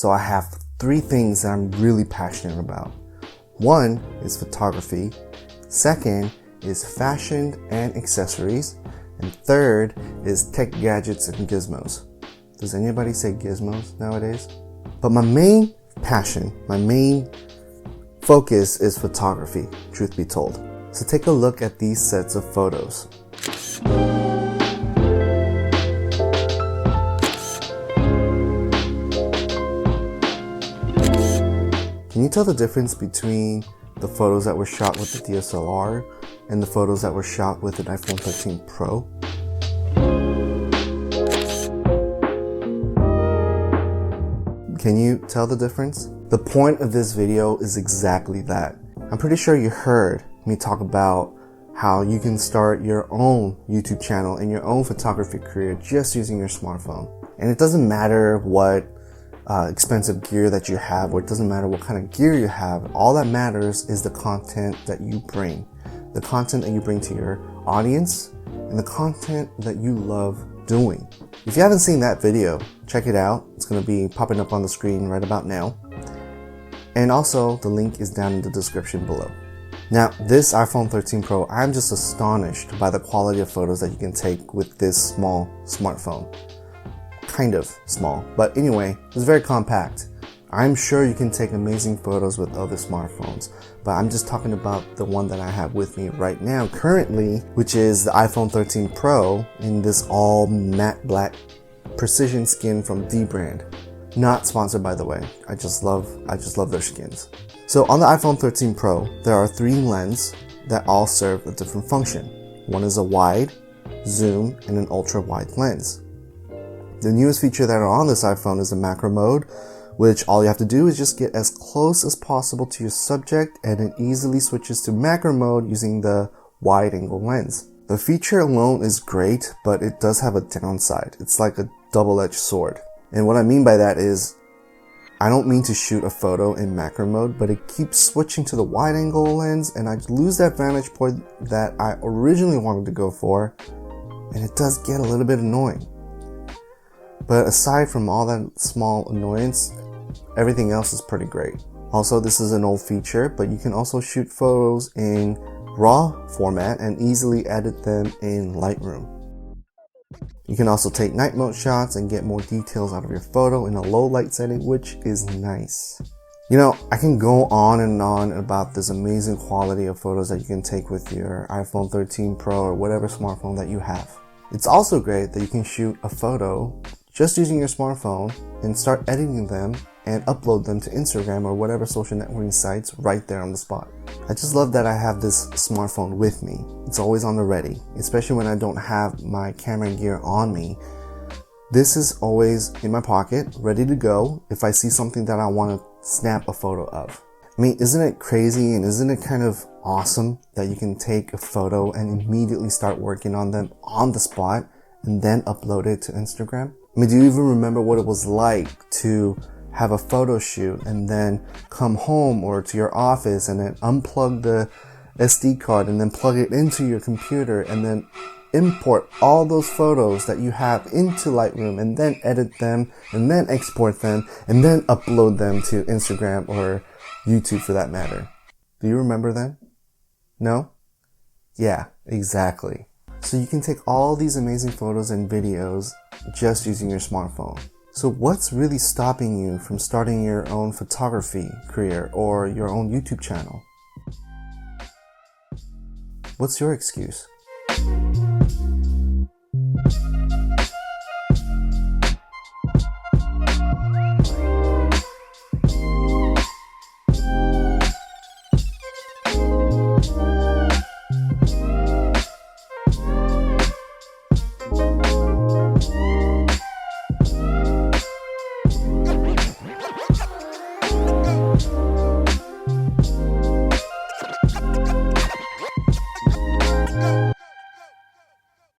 So I have three things that I'm really passionate about. One is photography. Second is fashion and accessories. And third is tech gadgets and gizmos. Does anybody say gizmos nowadays? But my main passion, my main focus is photography, truth be told. So take a look at these sets of photos. Can you tell the difference between the photos that were shot with the DSLR and the photos that were shot with an iPhone 13 Pro? Can you tell the difference? The point of this video is exactly that. I'm pretty sure you heard me talk about how you can start your own YouTube channel and your own photography career just using your smartphone. And it doesn't matter what expensive gear that you have, or it doesn't matter what kind of gear you have. All that matters is the content that you bring. The content that you bring to your audience and the content that you love doing. If you haven't seen that video, check it out. It's going to be popping up on the screen right about now. And also the link is down in the description below. Now, this iPhone 13 Pro, I'm just astonished by the quality of photos that you can take with this small smartphone. Kind of small, but anyway, it's very compact. I'm sure you can take amazing photos with other smartphones, but I'm just talking about the one that I have with me right now currently, which is the iPhone 13 Pro in this all matte black precision skin from D brand. Not sponsored, by the way. I just love their skins. So on the iPhone 13 Pro, there are three lenses that all serve a different function. One is a wide, zoom, and an ultra wide lens. The newest feature that are on this iPhone is the macro mode, which all you have to do is just get as close as possible to your subject, and it easily switches to macro mode using the wide angle lens. The feature alone is great, but it does have a downside. It's like a double-edged sword. And what I mean by that is, I don't mean to shoot a photo in macro mode, but it keeps switching to the wide angle lens, and I lose that vantage point that I originally wanted to go for, and it does get a little bit annoying. But aside from all that small annoyance, everything else is pretty great. Also, this is an old feature, but you can also shoot photos in RAW format and easily edit them in Lightroom. You can also take night mode shots and get more details out of your photo in a low light setting, which is nice. You know, I can go on and on about this amazing quality of photos that you can take with your iPhone 13 Pro or whatever smartphone that you have. It's also great that you can shoot a photo just using your smartphone and start editing them and upload them to Instagram or whatever social networking sites right there on the spot. I just love that I have this smartphone with me. It's always on the ready, especially when I don't have my camera gear on me. This is always in my pocket, ready to go if I see something that I want to snap a photo of. I mean, isn't it crazy and isn't it kind of awesome that you can take a photo and immediately start working on them on the spot and then upload it to Instagram? I mean, do you even remember what it was like to have a photo shoot and then come home or to your office and then unplug the SD card and then plug it into your computer and then import all those photos that you have into Lightroom and then edit them and then export them and then upload them to Instagram or YouTube for that matter? Do you remember that? No? Yeah, exactly. So you can take all these amazing photos and videos just using your smartphone. So what's really stopping you from starting your own photography career or your own YouTube channel? What's your excuse?